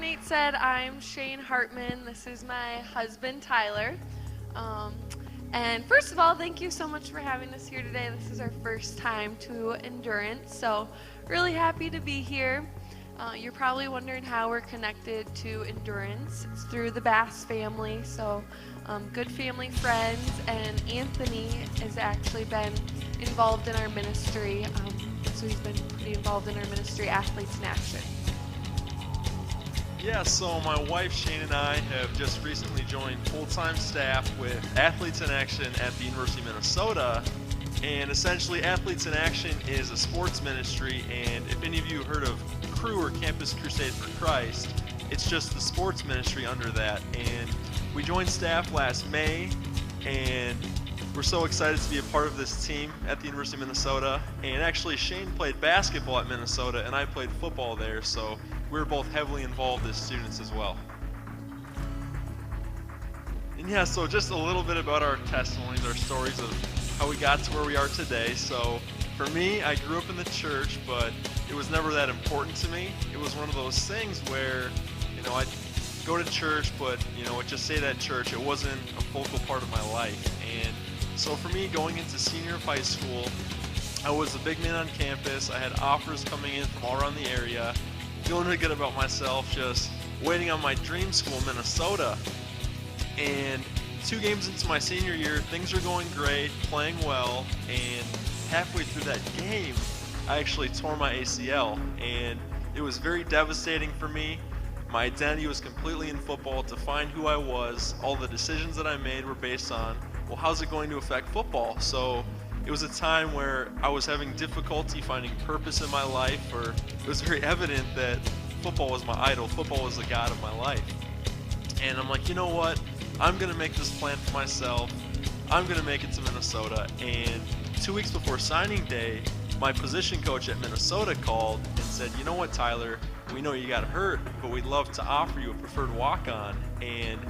Nate said, I'm Shayne Hartman. This is my husband, Tyler. And first of all, thank you so much for having us here today. This is our first time to Endurance, so really happy to be here. You're probably wondering how we're connected to Endurance. It's through the Bass family, so good family friends, and Anthony has actually been involved in our ministry. So he's been pretty involved in our ministry, Athletes in Action. Yeah, so my wife Shane and I have just recently joined full-time staff with Athletes in Action at the University of Minnesota. And essentially, Athletes in Action is a sports ministry, and if any of you heard of Crew or Campus Crusade for Christ, it's just the sports ministry under that. And we joined staff last May, and we're so excited to be a part of this team at the University of Minnesota. And actually, Shane played basketball at Minnesota, and I played football there, so we're both heavily involved as students as well. And yeah, so just a little bit about our testimonies, our stories of how we got to where we are today. So for me, I grew up in the church, but it was never that important to me. It was one of those things where, I'd go to church, but, it just stayed at church. It wasn't a focal part of my life. And so for me, going into senior of high school, I was a big man on campus. I had offers coming in from all around the area. Feeling really good about myself, just waiting on my dream school, Minnesota. And 2 games into my senior year, things are going great, playing well, and halfway through that game, I actually tore my ACL, and it was very devastating for me. My identity was completely in football. To find who I was, all the decisions that I made were based on, well, how's it going to affect football? So it was a time where I was having difficulty finding purpose in my life, or it was very evident that football was my idol, football was the god of my life. And I'm like, you know what? I'm going to make this plan for myself. I'm going to make it to Minnesota. And 2 weeks before signing day, my position coach at Minnesota called and said, you know what, Tyler, we know you got hurt, but we'd love to offer you a preferred walk-on. And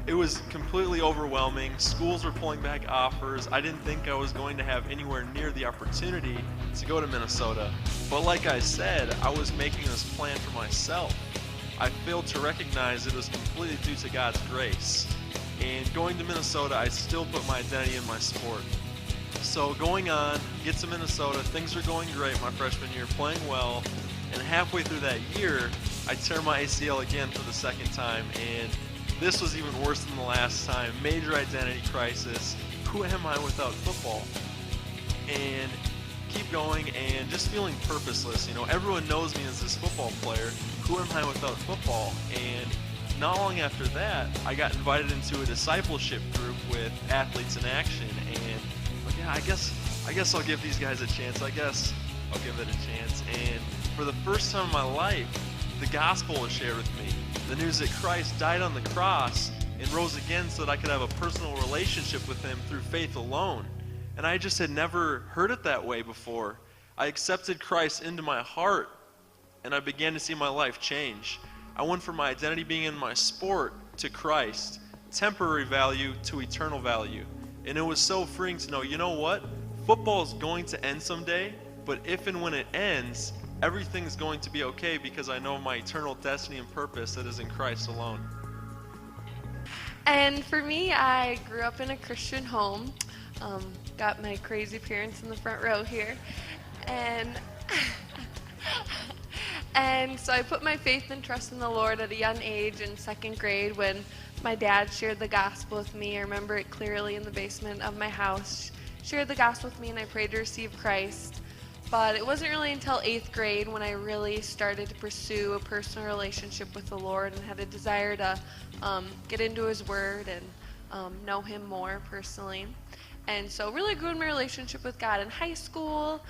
it was completely overwhelming. Schools were pulling back offers. I didn't think I was going to have anywhere near the opportunity to go to Minnesota. But like I said, I was making this plan for myself. I failed to recognize it was completely due to God's grace. And going to Minnesota, I still put my identity in my sport. So going on, get to Minnesota, things are going great my freshman year, playing well. And halfway through that year, I tear my ACL again for the second time. And this was even worse than the last time. Major identity crisis. Who am I without football? And keep going and just feeling purposeless. Everyone knows me as this football player. Who am I without football? And not long after that, I got invited into a discipleship group with Athletes in Action. And yeah, I guess I'll give these guys a chance. I guess I'll give it a chance. And for the first time in my life, the gospel was shared with me. The news that Christ died on the cross and rose again so that I could have a personal relationship with him through faith alone. And I just had never heard it that way before. I accepted Christ into my heart, and I began to see my life change. I went from my identity being in my sport to Christ, temporary value to eternal value. And it was so freeing to know, you know what? Football is going to end someday, but if and when it ends, everything's going to be okay because I know my eternal destiny and purpose that is in Christ alone. And for me, I grew up in a Christian home. Got my crazy parents in the front row here. And so I put my faith and trust in the Lord at a young age in 2nd grade when my dad shared the gospel with me. I remember it clearly in the basement of my house. Shared the gospel with me and I prayed to receive Christ. But it wasn't really until 8th grade when I really started to pursue a personal relationship with the Lord and had a desire to get into His Word and know Him more personally. And so really grew in my relationship with God in high school,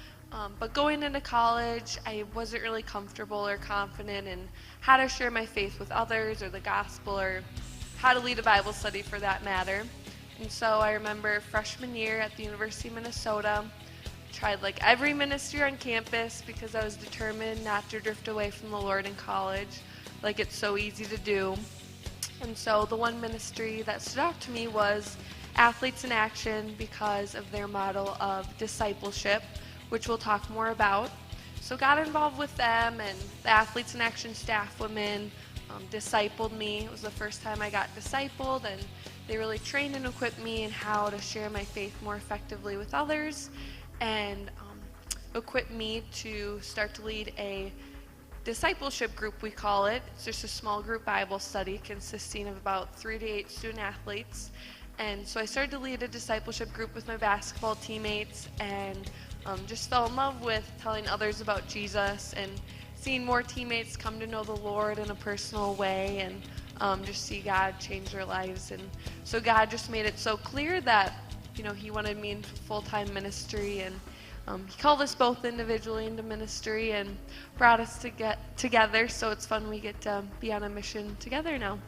but going into college, I wasn't really comfortable or confident in how to share my faith with others or the gospel or how to lead a Bible study for that matter. And so I remember freshman year at the University of Minnesota, tried like every ministry on campus because I was determined not to drift away from the Lord in college like it's so easy to do. And so the one ministry that stood out to me was Athletes in Action because of their model of discipleship, which we'll talk more about. So got involved with them, and the Athletes in Action staff women discipled me. It was the first time I got discipled, and they really trained and equipped me in how to share my faith more effectively with others, and equipped me to start to lead a discipleship group, we call it. It's just a small group Bible study consisting of about 3 to 8 student athletes. And so I started to lead a discipleship group with my basketball teammates, and just fell in love with telling others about Jesus and seeing more teammates come to know the Lord in a personal way, and just see God change their lives. And so God just made it so clear that, he wanted me in full-time ministry, and he called us both individually into ministry and brought us to get together. So it's fun we get to be on a mission together now.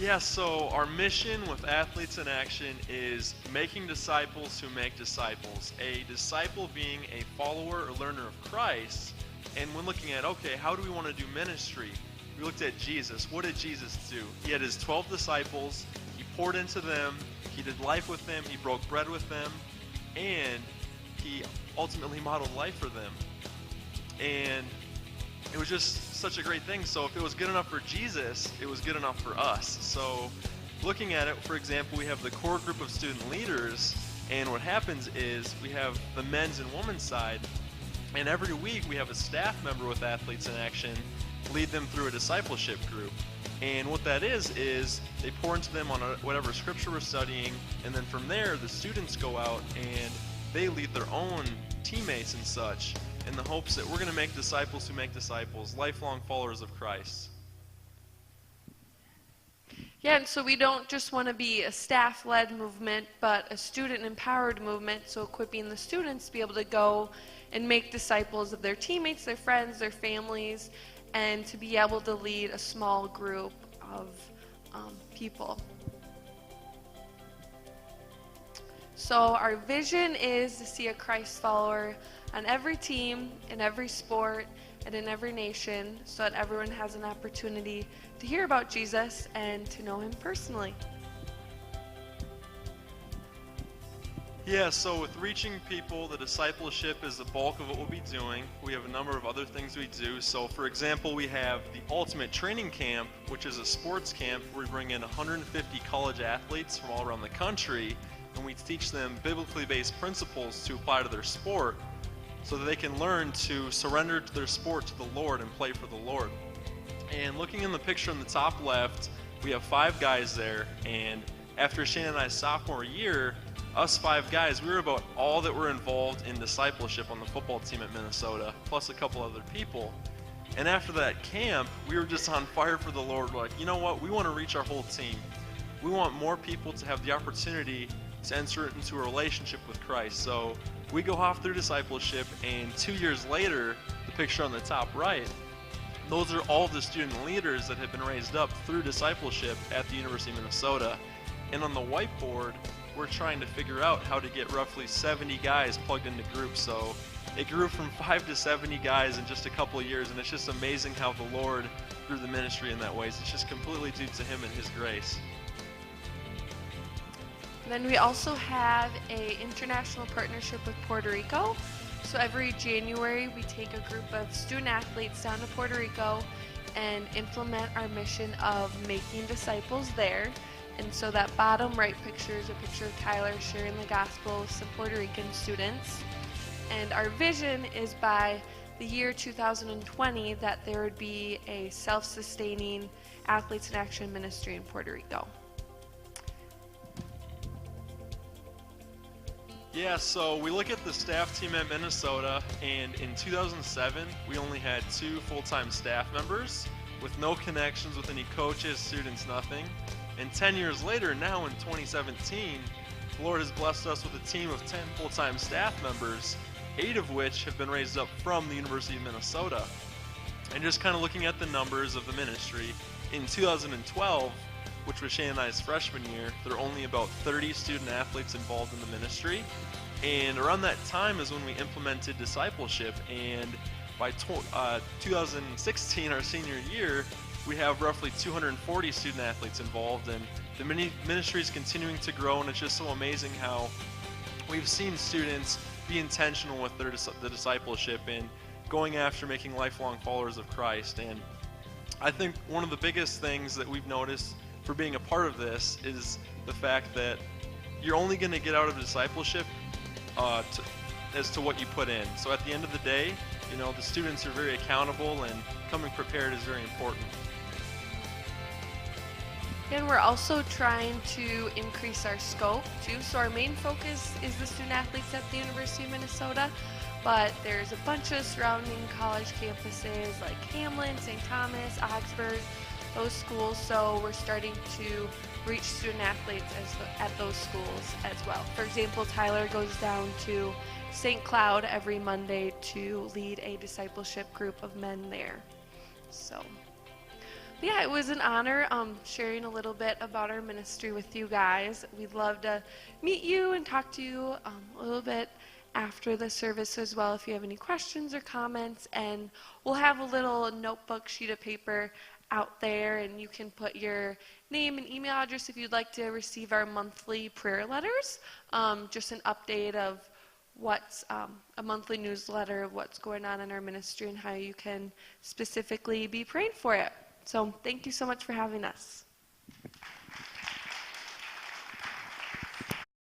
Yeah, so our mission with Athletes in Action is making disciples who make disciples. A disciple being a follower or learner of Christ. And when looking at, okay, how do we want to do ministry? We looked at Jesus. What did Jesus do? He had his 12 disciples. He poured into them. He did life with them. He broke bread with them. And he ultimately modeled life for them. And it was just such a great thing. So if it was good enough for Jesus, it was good enough for us. So looking at it, for example, we have the core group of student leaders, and what happens is we have the men's and women's side, and every week we have a staff member with Athletes in Action lead them through a discipleship group. And what that is they pour into them on whatever scripture we're studying, and then from there the students go out and they lead their own teammates and such, in the hopes that we're going to make disciples who make disciples, lifelong followers of Christ. Yeah, and so we don't just want to be a staff-led movement, but a student-empowered movement, so equipping the students to be able to go and make disciples of their teammates, their friends, their families, and to be able to lead a small group of people. So our vision is to see a Christ follower on every team, in every sport, and in every nation, so that everyone has an opportunity to hear about Jesus and to know him personally. Yeah, so with reaching people, the discipleship is the bulk of what we'll be doing. We have a number of other things we do. So for example, we have the Ultimate Training Camp, which is a sports camp where we bring in 150 college athletes from all around the country, and we teach them biblically based principles to apply to their sport, so that they can learn to surrender to their sport to the Lord and play for the Lord. And looking in the picture in the top left, we have 5 guys there, and after Shayne and I's sophomore year, us 5 guys, we were about all that were involved in discipleship on the football team at Minnesota, plus a couple other people. And after that camp, we were just on fire for the Lord. We're like, you know what, we want to reach our whole team. We want more people to have the opportunity to enter into a relationship with Christ. So we go off through discipleship, and 2 years later, the picture on the top right, those are all the student leaders that have been raised up through discipleship at the University of Minnesota. And on the whiteboard, we're trying to figure out how to get roughly 70 guys plugged into groups. So it grew from 5 to 70 guys in just a couple of years, and it's just amazing how the Lord grew the ministry in that way. It's just completely due to him and his grace. Then we also have an international partnership with Puerto Rico. So every January we take a group of student athletes down to Puerto Rico and implement our mission of making disciples there. And so that bottom right picture is a picture of Tyler sharing the gospel with some Puerto Rican students. And our vision is by the year 2020 that there would be a self-sustaining Athletes in Action ministry in Puerto Rico. Yeah, so we look at the staff team at Minnesota, and in 2007, we only had 2 full-time staff members with no connections with any coaches, students, nothing. And 10 years later, now in 2017, the Lord has blessed us with a team of 10 full-time staff members, 8 of which have been raised up from the University of Minnesota. And just kind of looking at the numbers of the ministry, in 2012, which was Shayne and I's freshman year, there are only about 30 student athletes involved in the ministry. And around that time is when we implemented discipleship. And by 2016, our senior year, we have roughly 240 student athletes involved. And the ministry is continuing to grow, and it's just so amazing how we've seen students be intentional with the discipleship and going after making lifelong followers of Christ. And I think one of the biggest things that we've noticed for being a part of this is the fact that you're only going to get out of discipleship as to what you put in. So at the end of the day, the students are very accountable, and coming prepared is very important. And we're also trying to increase our scope too. So our main focus is the student athletes at the University of Minnesota, but there's a bunch of surrounding college campuses like Hamlin, St. Thomas, Augsburg, those schools. So we're starting to reach student athletes at those schools as well. For example, Tyler goes down to St. Cloud every Monday to lead a discipleship group of men there. So yeah, it was an honor sharing a little bit about our ministry with you guys. We'd love to meet you and talk to you a little bit after the service as well if you have any questions or comments. And we'll have a little notebook sheet of paper out there, and you can put your name and email address if you'd like to receive our monthly prayer letters. Just an update of what's a monthly newsletter of what's going on in our ministry and how you can specifically be praying for it. So thank you so much for having us.